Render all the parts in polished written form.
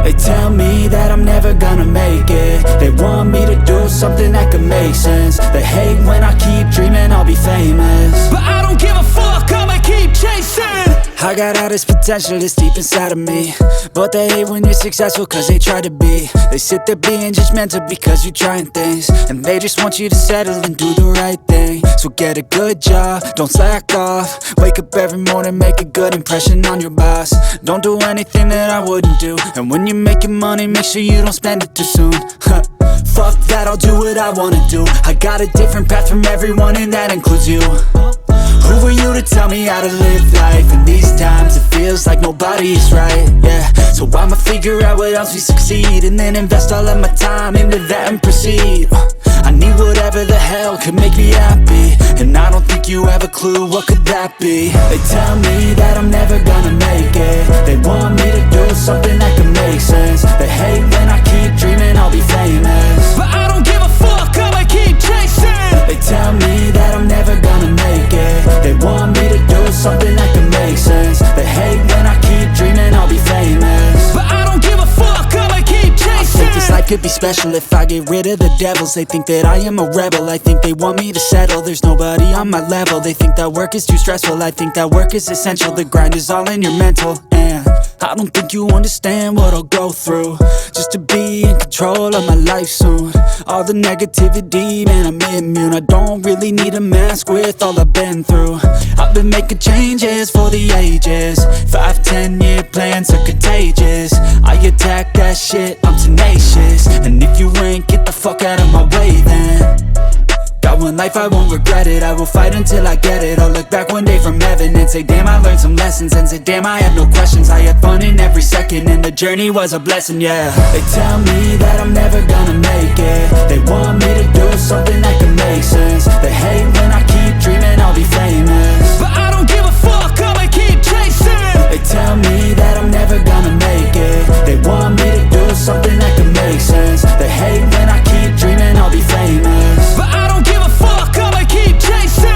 They tell me that I'm never gonna make it. They want me to do something that could make sense. They hate when I keep dreaming I'll be famous, but I don't give a fuck, I'ma keep chasing. I got all this potential that's deep inside of me, but they hate when you're successful cause they try to be. They sit there being judgmental because you're trying things, and they just want you to settle and do the right thing. So get a good job, don't slack off. Wake up every morning, make a good impression on your boss. Don't do anything that I wouldn't do, and when you're making money, make sure you don't spend it too soon. Fuck that, I'll do what I wanna do. I got a different path from everyone and that includes you. Who are you to tell me how to live life? In these times it feels like nobody is right, yeah. So I'ma figure out what else we succeed, and then invest all of my time into that and proceed. I need whatever the hell could make me happy, and I don't think you have a clue what could that be. They tell me that I'm never gonna make it. They want me to do something that could make sense. They hate when I keep dreaming I'll be famous, but I don't give a fuck, I'ma keep chasing. They tell me that I'm never gonna make it. They want me to do something that can make sense. They hate when I keep dreaming I'll be famous, but I don't give a fuck, I'ma keep chasing. I think this life could be special if I get rid of the devils. They think that I am a rebel, I think they want me to settle. There's nobody on my level. They think that work is too stressful, I think that work is essential. The grind is all in your mental, and I don't think you understand what I'll go through just to be in control of my life soon. All the negativity, man, I'm immune. I don't really need a mask with all I've been through. I've been making changes for the ages. 5-10 year plans are contagious. I attack that shit, I'm tenacious. And if you ain't, get the fuck out of my way then. Got one life, I won't regret it. I will fight until I get it. I'll look back one day from heaven and say, damn, I learned some lessons. And say, damn, I have no questions. I had fun in every second, and the journey was a blessing, yeah. They tell me that I'm never gonna make it. They want me to do something that can make sense. They hate when I keep dreaming I'll be famous, but I don't give a fuck, I'ma keep chasing. They tell me that I'm never gonna make it. They want me to do something that can make sense. They hate when I keep dreaming I'll be famous, but I don't give a fuck, I'ma keep chasing.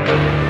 Podcast.